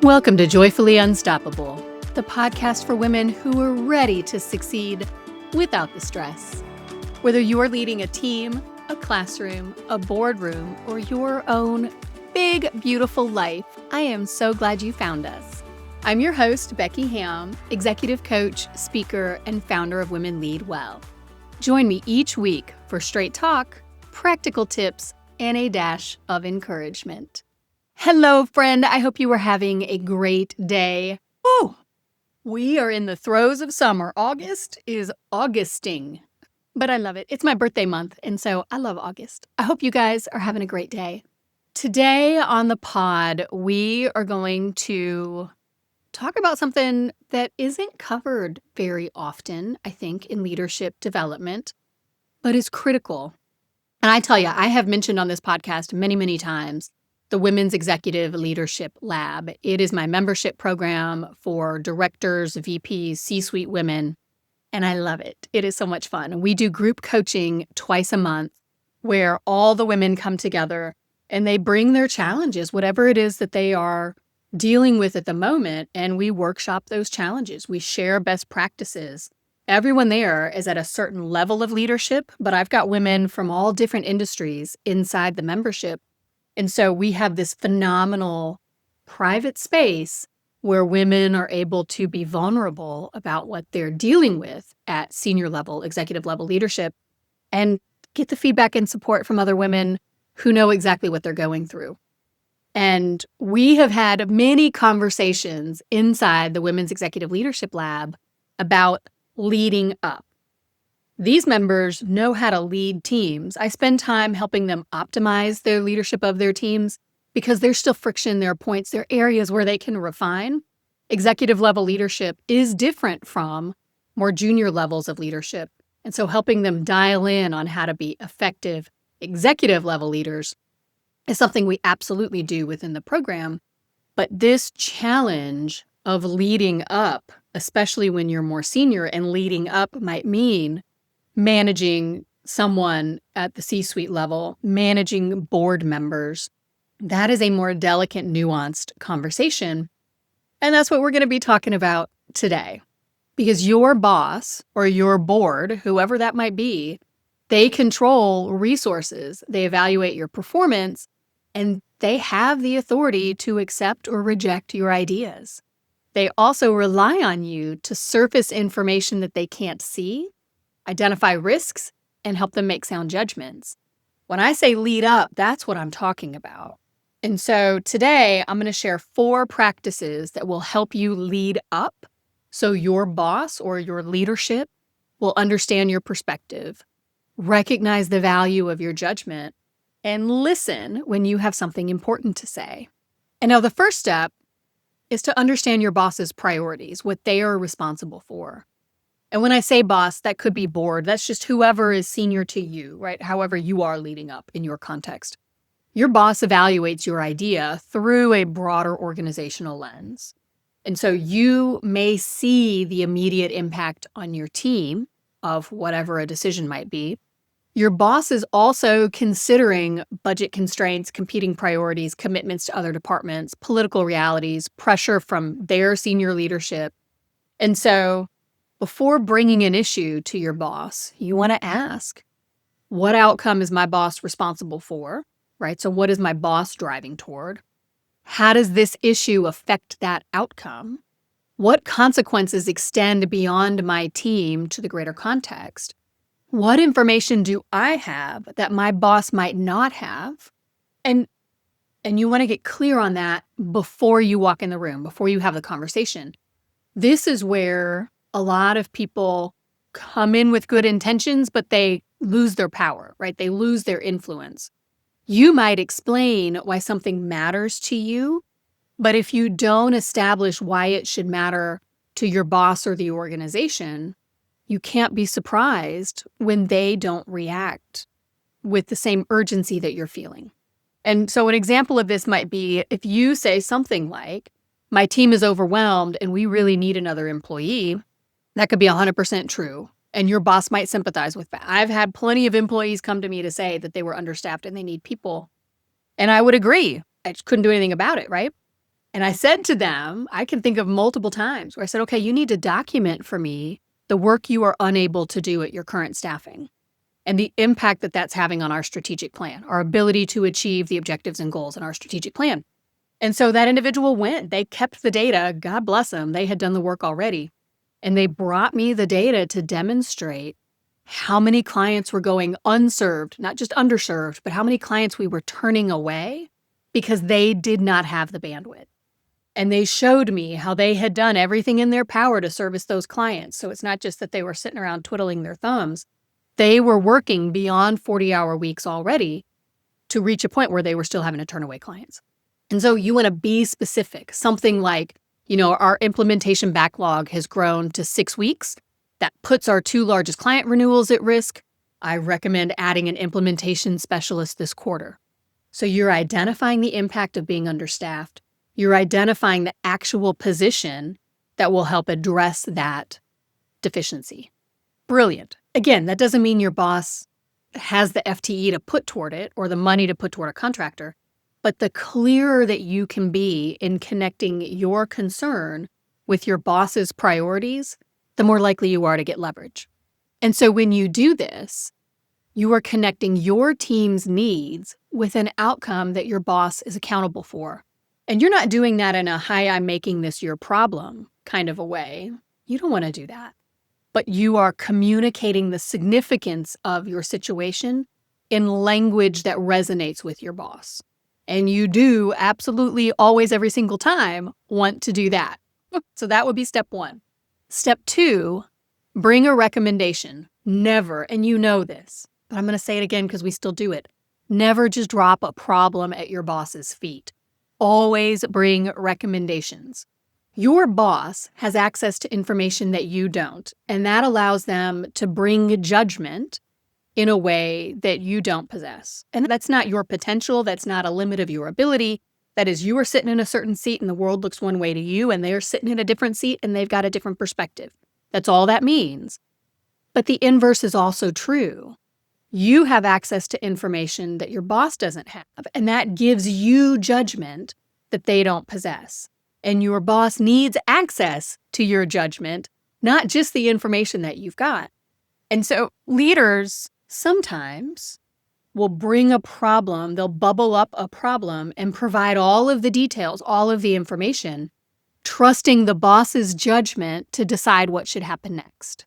Welcome to Joyfully Unstoppable, the podcast for women who are ready to succeed without the stress. Whether you are leading a team, a classroom, a boardroom, or your own big, beautiful life, I am so glad you found us. I'm your host, Becky Hamm, executive coach, speaker, and founder of Women Lead Well. Join me each week for straight talk, practical tips, and a dash of encouragement. Hello, friend. I hope you are having a great day. Oh, we are in the throes of summer. August is Augusting, but I love it. It's my birthday month, and so I love August. I hope you guys are having a great day. Today on the pod, we are going to talk about something that isn't covered very often, I think, in leadership development, but is critical. And I tell you, I have mentioned on this podcast many, many times the Women's Executive Leadership Lab. It is my membership program for directors, VPs, C-suite women, and I love it. It is so much fun. We do group coaching twice a month where all the women come together and they bring their challenges, whatever it is that they are dealing with at the moment, and we workshop those challenges. We share best practices. Everyone there is at a certain level of leadership, but I've got women from all different industries inside the membership. And so we have this phenomenal private space where women are able to be vulnerable about what they're dealing with at senior level, executive level leadership, and get the feedback and support from other women who know exactly what they're going through. And we have had many conversations inside the Women's Executive Leadership Lab about leading up. These members know how to lead teams. I spend time helping them optimize their leadership of their teams because there's still friction, there are points, there are areas where they can refine. Executive level leadership is different from more junior levels of leadership. And so helping them dial in on how to be effective executive level leaders is something we absolutely do within the program. But this challenge of leading up, especially when you're more senior, and leading up might mean managing someone at the C-suite level, managing board members. That is a more delicate, nuanced conversation. And that's what we're going to be talking about today. Because your boss or your board, whoever that might be, they control resources, they evaluate your performance, and they have the authority to accept or reject your ideas. They also rely on you to surface information that they can't see, identify risks, and help them make sound judgments. When I say lead up, that's what I'm talking about. And so today, I'm going to share 4 practices that will help you lead up so your boss or your leadership will understand your perspective, recognize the value of your judgment, and listen when you have something important to say. And now the first step is to understand your boss's priorities, what they are responsible for. And when I say boss, that could be board. That's just whoever is senior to you, right? However you are leading up in your context. Your boss evaluates your idea through a broader organizational lens. And so you may see the immediate impact on your team of whatever a decision might be. Your boss is also considering budget constraints, competing priorities, commitments to other departments, political realities, pressure from their senior leadership. And so before bringing an issue to your boss, you want to ask, what outcome is my boss responsible for, right? So what is my boss driving toward? How does this issue affect that outcome? What consequences extend beyond my team to the greater context? What information do I have that my boss might not have? And you want to get clear on that before you walk in the room, before you have the conversation. This is where a lot of people come in with good intentions, but they lose their power, right? They lose their influence. You might explain why something matters to you, but if you don't establish why it should matter to your boss or the organization, you can't be surprised when they don't react with the same urgency that you're feeling. And so an example of this might be if you say something like, my team is overwhelmed and we really need another employee. That could be 100% true. And your boss might sympathize with that. I've had plenty of employees come to me to say that they were understaffed and they need people. And I would agree. I just couldn't do anything about it, right? And I said to them, I can think of multiple times where I said, okay, you need to document for me the work you are unable to do at your current staffing and the impact that that's having on our strategic plan, our ability to achieve the objectives and goals in our strategic plan. And so that individual went. They kept the data. God bless them. They had done the work already. And they brought me the data to demonstrate how many clients were going unserved, not just underserved, but how many clients we were turning away because they did not have the bandwidth. And they showed me how they had done everything in their power to service those clients. So it's not just that they were sitting around twiddling their thumbs. They were working beyond 40-hour weeks already to reach a point where they were still having to turn away clients. And so you want to be specific, something like, our implementation backlog has grown to 6 weeks. That puts our 2 largest client renewals at risk. I recommend adding an implementation specialist this quarter. So you're identifying the impact of being understaffed. You're identifying the actual position that will help address that deficiency. Brilliant. Again, that doesn't mean your boss has the FTE to put toward it or the money to put toward a contractor. But the clearer that you can be in connecting your concern with your boss's priorities, the more likely you are to get leverage. And so when you do this, you are connecting your team's needs with an outcome that your boss is accountable for. And you're not doing that in a, hi, I'm making this your problem kind of a way. You don't want to do that. But you are communicating the significance of your situation in language that resonates with your boss. And you do absolutely always, every single time, want to do that. So that would be step 1. Step 2, bring a recommendation. Never, and you know this, but I'm going to say it again because we still do it. Never just drop a problem at your boss's feet. Always bring recommendations. Your boss has access to information that you don't, and that allows them to bring judgment in a way that you don't possess. And that's not your potential. That's not a limit of your ability. That is, you are sitting in a certain seat and the world looks one way to you, and they're sitting in a different seat and they've got a different perspective. That's all that means. But the inverse is also true. You have access to information that your boss doesn't have, and that gives you judgment that they don't possess. And your boss needs access to your judgment, not just the information that you've got. And so leaders sometimes will bring a problem, they'll bubble up a problem and provide all of the details, all of the information, trusting the boss's judgment to decide what should happen next.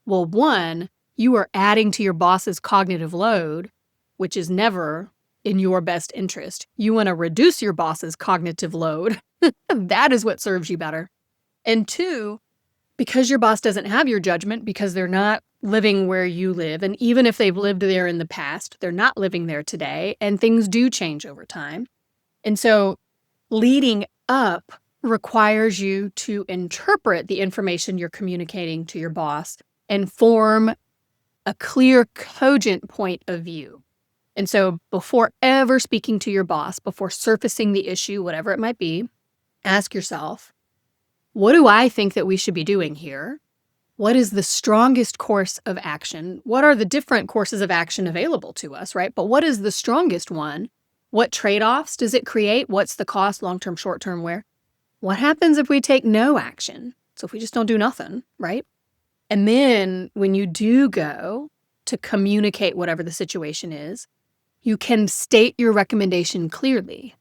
Well, 1, you are adding to your boss's cognitive load, which is never in your best interest. You want to reduce your boss's cognitive load. That is what serves you better. And 2, because your boss doesn't have your judgment, because they're not living where you live, and even if they've lived there in the past, they're not living there today, and things do change over time. And so leading up requires you to interpret the information you're communicating to your boss and form a clear, cogent point of view. And so before ever speaking to your boss, before surfacing the issue, whatever it might be, ask yourself, what do I think that we should be doing here? What is the strongest course of action? What are the different courses of action available to us, right? But what is the strongest one? What trade-offs does it create? What's the cost, long-term, short-term, where? What happens if we take no action? So if we just don't do nothing, right? And then when you do go to communicate whatever the situation is, you can state your recommendation clearly.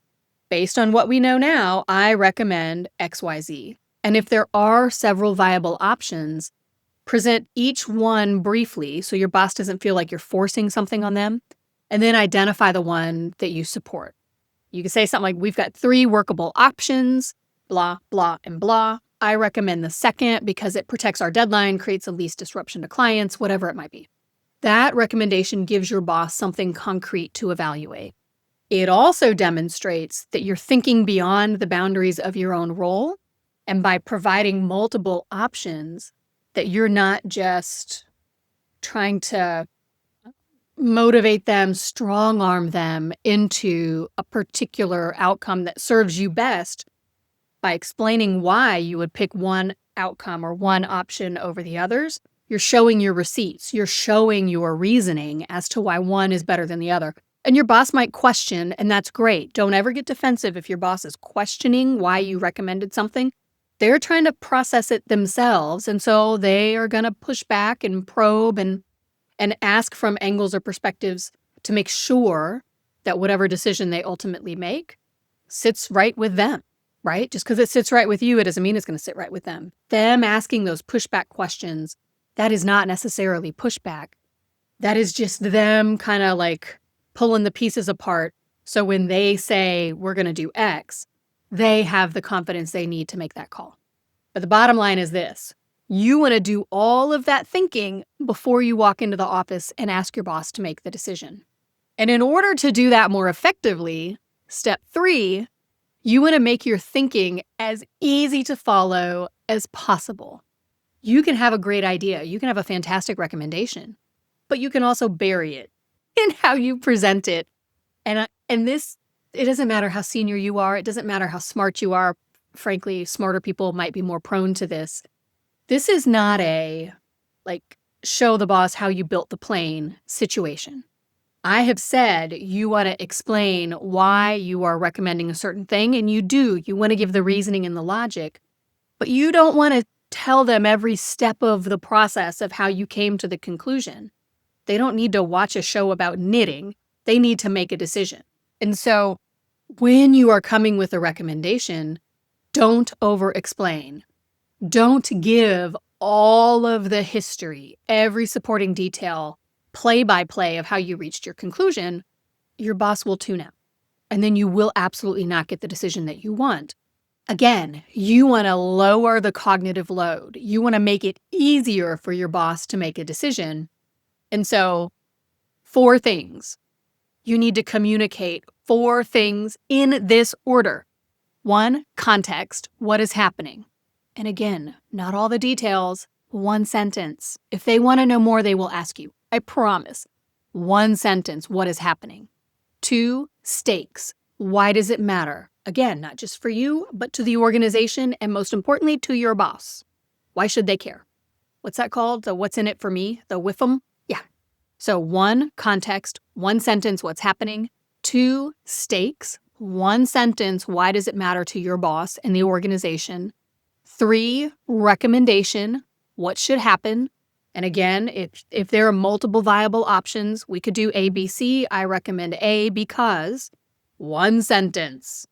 Based on what we know now, I recommend XYZ. And if there are several viable options, present each one briefly so your boss doesn't feel like you're forcing something on them, and then identify the one that you support. You can say something like, we've got 3 workable options, blah, blah, and blah. I recommend the second because it protects our deadline, creates the least disruption to clients, whatever it might be. That recommendation gives your boss something concrete to evaluate. It also demonstrates that you're thinking beyond the boundaries of your own role, and by providing multiple options, that you're not just trying to motivate them, strong-arm them into a particular outcome that serves you best by explaining why you would pick one outcome or one option over the others. You're showing your receipts. You're showing your reasoning as to why one is better than the other. And your boss might question, and that's great. Don't ever get defensive if your boss is questioning why you recommended something. They're trying to process it themselves, and so they are going to push back and probe and ask from angles or perspectives to make sure that whatever decision they ultimately make sits right with them, right? Just because it sits right with you, it doesn't mean it's going to sit right with them. Them asking those pushback questions, that is not necessarily pushback. That is just them kind of like pulling the pieces apart. So when they say, we're going to do X, they have the confidence they need to make that call. But the bottom line is this. You want to do all of that thinking before you walk into the office and ask your boss to make the decision. And in order to do that more effectively, step 3, you want to make your thinking as easy to follow as possible. You can have a great idea. You can have a fantastic recommendation, but you can also bury it in how you present it. And this, it doesn't matter how senior you are. It doesn't matter how smart you are. Frankly, smarter people might be more prone to this. This is not a, show the boss how you built the plane situation. I have said you want to explain why you are recommending a certain thing, and you do. You want to give the reasoning and the logic, but you don't want to tell them every step of the process of how you came to the conclusion. They don't need to watch a show about knitting. They need to make a decision. And so when you are coming with a recommendation, don't over-explain. Don't give all of the history, every supporting detail, play-by-play of how you reached your conclusion. Your boss will tune out. And then you will absolutely not get the decision that you want. Again, you want to lower the cognitive load. You want to make it easier for your boss to make a decision. And so 4 things. You need to communicate 4 things in this order. 1, context. What is happening? And again, not all the details. 1 sentence. If they want to know more, they will ask you. I promise. 1 sentence. What is happening? 2, stakes. Why does it matter? Again, not just for you, but to the organization, and most importantly, to your boss. Why should they care? What's that called? The what's in it for me? The WIFM? Yeah. So 1, context. 1 sentence, what's happening. 2, stakes. 1 sentence, why does it matter to your boss and the organization. 3, recommendation. What should happen? And again, if there are multiple viable options, we could do A, B, C. I recommend A because 1 sentence.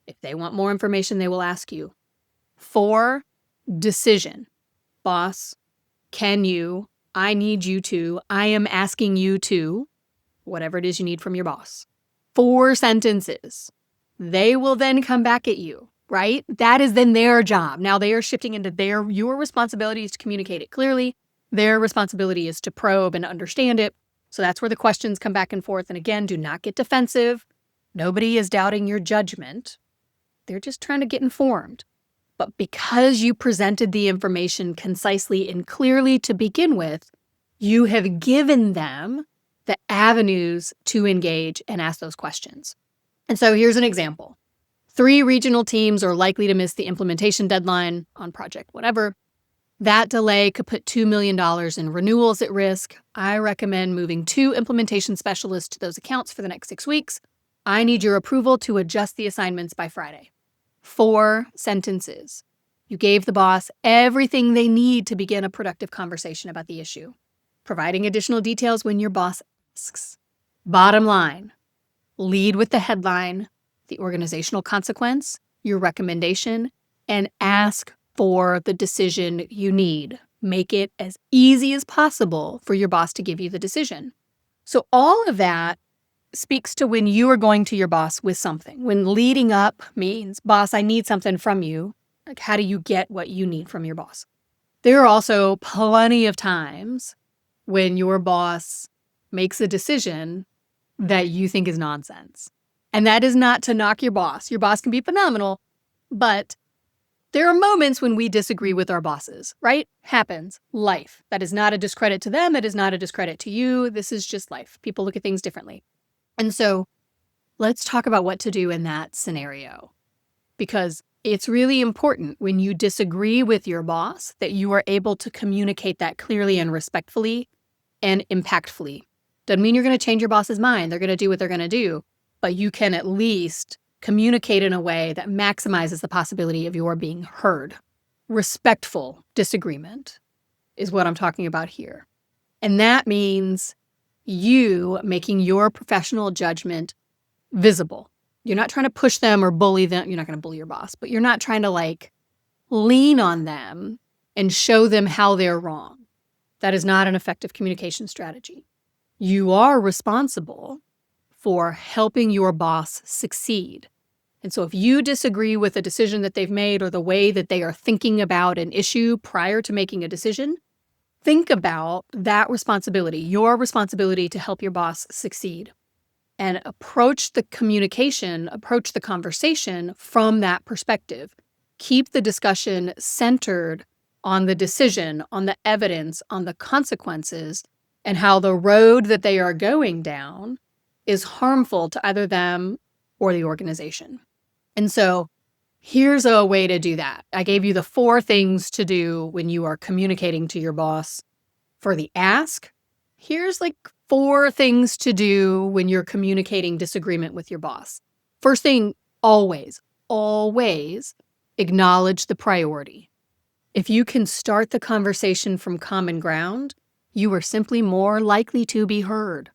If they want more information, they will ask you. 4, decision. Boss, can you, I need you to, I am asking you to, whatever it is you need from your boss. 4 sentences. They will then come back at you, right? That is then their job. Now they are shifting into your responsibility is to communicate it clearly. Their responsibility is to probe and understand it. So that's where the questions come back and forth. And again, do not get defensive. Nobody is doubting your judgment. They're just trying to get informed. But because you presented the information concisely and clearly to begin with, you have given them the avenues to engage and ask those questions. And so here's an example. 3 regional teams are likely to miss the implementation deadline on project whatever. That delay could put $2 million in renewals at risk. I recommend moving 2 implementation specialists to those accounts for the next 6 weeks. I need your approval to adjust the assignments by Friday. 4 sentences. You gave the boss everything they need to begin a productive conversation about the issue, providing additional details when your boss asks. Bottom line, lead with the headline, the organizational consequence, your recommendation, and ask for the decision you need. Make it as easy as possible for your boss to give you the decision. So all of that speaks to when you are going to your boss with something. When leading up means, boss, I need something from you. Like, how do you get what you need from your boss? There are also plenty of times when your boss makes a decision that you think is nonsense. And that is not to knock your boss. Your boss can be phenomenal, but there are moments when we disagree with our bosses, right? Happens. Life. That is not a discredit to them. It is not a discredit to you. This is just life. People look at things differently. And so let's talk about what to do in that scenario, because it's really important when you disagree with your boss that you are able to communicate that clearly and respectfully and impactfully. Doesn't mean you're going to change your boss's mind. They're going to do what they're going to do, but you can at least communicate in a way that maximizes the possibility of your being heard. Respectful disagreement is what I'm talking about here. And that means you making your professional judgment visible. You're not trying to push them or bully them. You're not going to bully your boss, but you're not trying to lean on them and show them how they're wrong. That is not an effective communication strategy. You are responsible for helping your boss succeed. And so if you disagree with a decision that they've made or the way that they are thinking about an issue prior to making a decision, think about that responsibility, your responsibility to help your boss succeed. And approach the conversation from that perspective. Keep the discussion centered on the decision, on the evidence, on the consequences, and how the road that they are going down is harmful to either them or the organization. And so here's a way to do that. I gave you the 4 things to do when you are communicating to your boss. For the ask, here's 4 things to do when you're communicating disagreement with your boss. First thing, always acknowledge the priority. If you can start the conversation from common ground, you are simply more likely to be heard.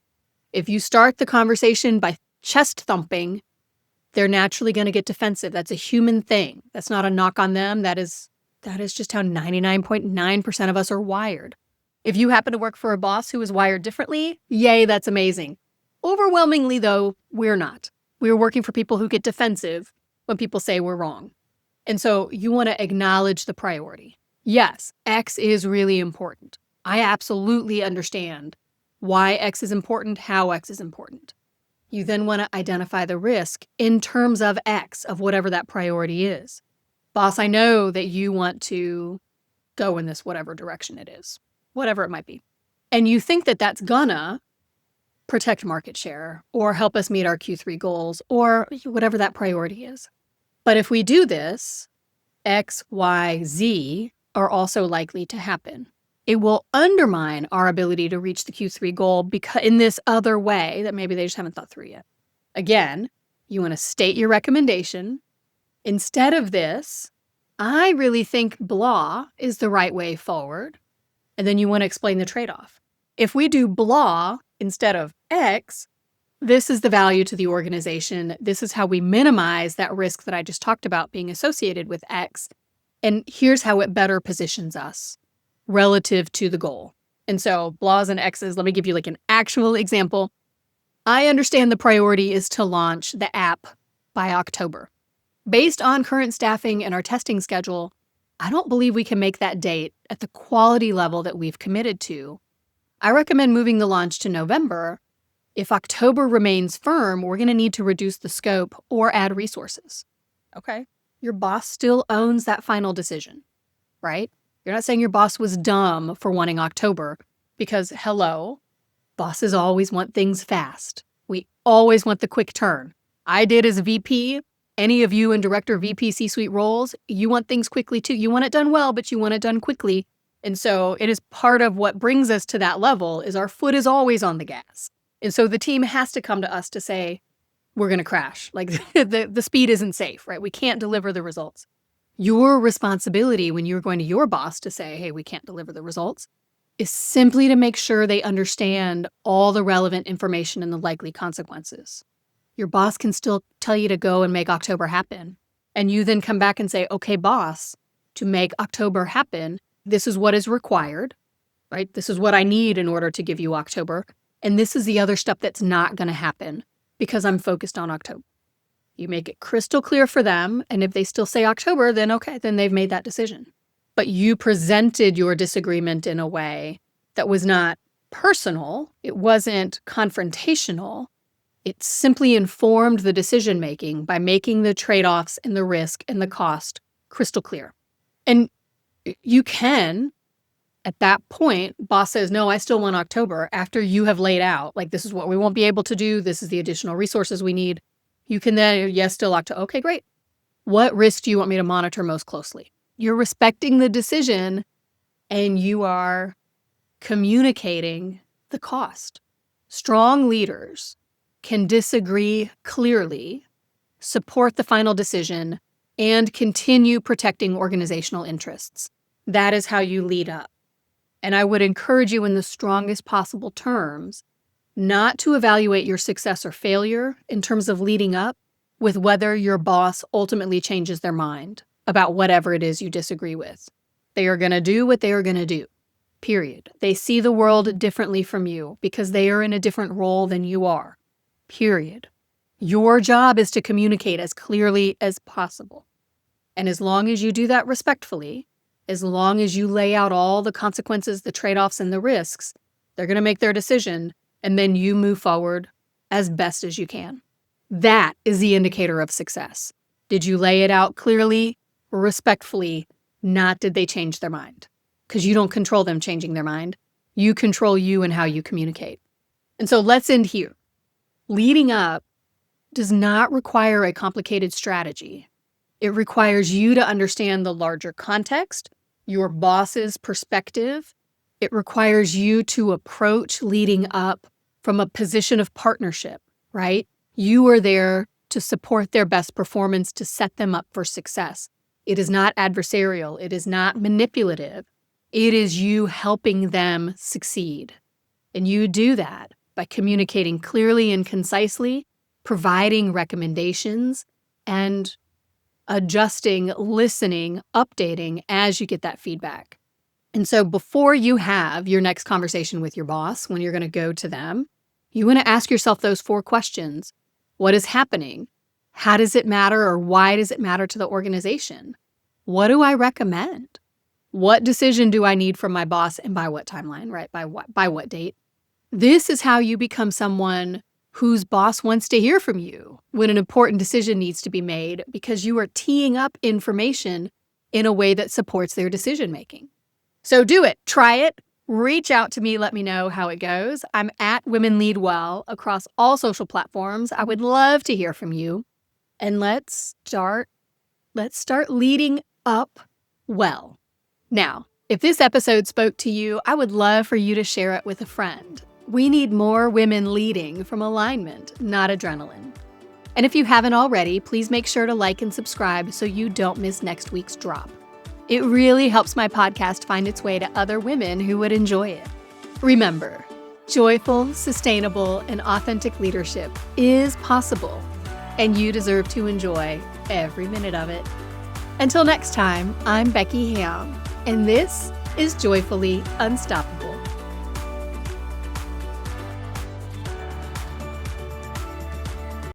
If you start the conversation by chest thumping, they're naturally going to get defensive. That's a human thing. That's not a knock on them. That is just how 99.9% of us are wired. If you happen to work for a boss who is wired differently, yay, that's amazing. Overwhelmingly, though, we're not. We're working for people who get defensive when people say we're wrong. And so you want to acknowledge the priority. Yes, X is really important. I absolutely understand why X is important, how X is important. You then want to identify the risk in terms of X, of whatever that priority is. Boss, I know that you want to go in this whatever direction it is, whatever it might be. And you think that that's gonna protect market share or help us meet our Q3 goals or whatever that priority is. But if we do this, X, Y, Z are also likely to happen. It will undermine our ability to reach the Q3 goal because in this other way that maybe they just haven't thought through yet. Again, you want to state your recommendation. Instead of this, I really think blah is the right way forward. And then you want to explain the trade-off. If we do blah instead of X, this is the value to the organization. This is how we minimize that risk that I just talked about being associated with X. And here's how it better positions us relative to the goal. And so blahs and X's, let me give you an actual example. I understand the priority is to launch the app by October. Based on current staffing and our testing schedule, I don't believe we can make that date at the quality level that we've committed to. I recommend moving the launch to November. If October remains firm, we're going to need to reduce the scope or add resources. Okay? Your boss still owns that final decision, right? You're not saying your boss was dumb for wanting October because, hello, bosses always want things fast. We always want the quick turn. I did as VP. Any of you in director, VP, C-suite roles, you want things quickly too. You want it done well, but you want it done quickly. And so it is part of what brings us to that level is our foot is always on the gas. And so the team has to come to us to say, we're going to crash. The speed isn't safe, right? We can't deliver the results. Your responsibility when you're going to your boss to say, hey, we can't deliver the results, is simply to make sure they understand all the relevant information and the likely consequences. Your boss can still tell you to go and make October happen. And you then come back and say, okay, boss, to make October happen, this is what is required, right? This is what I need in order to give you October. And this is the other stuff that's not going to happen because I'm focused on October. You make it crystal clear for them. And if they still say October, then okay, then they've made that decision. But you presented your disagreement in a way that was not personal. It wasn't confrontational. It simply informed the decision-making by making the trade-offs and the risk and the cost crystal clear. And you can, at that point, boss says, no, I still want October, after you have laid out, this is what we won't be able to do. This is the additional resources we need. You can then, yes, still October. Okay, great. What risk do you want me to monitor most closely? You're respecting the decision and you are communicating the cost. Strong leaders can disagree clearly, support the final decision, and continue protecting organizational interests. That is how you lead up. And I would encourage you in the strongest possible terms not to evaluate your success or failure in terms of leading up with whether your boss ultimately changes their mind about whatever it is you disagree with. They are going to do what they are going to do, period. They see the world differently from you because they are in a different role than you are, period. Your job is to communicate as clearly as possible. And as long as you do that respectfully, as long as you lay out all the consequences, the trade-offs, and the risks, they're going to make their decision, and then you move forward as best as you can. That is the indicator of success. Did you lay it out clearly, respectfully, not did they change their mind? Because you don't control them changing their mind. You control you and how you communicate. And so let's end here. Leading up does not require a complicated strategy. It requires you to understand the larger context, your boss's perspective. It requires you to approach leading up from a position of partnership, right? You are there to support their best performance, to set them up for success. It is not adversarial. It is not manipulative. It is you helping them succeed. And you do that by communicating clearly and concisely, providing recommendations, and adjusting, listening, updating as you get that feedback. And so before you have your next conversation with your boss, when you're going to go to them, you want to ask yourself those 4 questions. What is happening? How does it matter, or why does it matter to the organization? What do I recommend? What decision do I need from my boss, and by what timeline, right? By what date? This is how you become someone whose boss wants to hear from you when an important decision needs to be made, because you are teeing up information in a way that supports their decision making. So do it. Try it. Reach out to me. Let me know how it goes. I'm at Women Lead Well across all social platforms. I would love to hear from you. And let's start leading up well. Now, if this episode spoke to you, I would love for you to share it with a friend. We need more women leading from alignment, not adrenaline. And if you haven't already, please make sure to like and subscribe so you don't miss next week's drop. It really helps my podcast find its way to other women who would enjoy it. Remember, joyful, sustainable, and authentic leadership is possible, and you deserve to enjoy every minute of it. Until next time, I'm Becky Hamm, and this is Joyfully Unstoppable.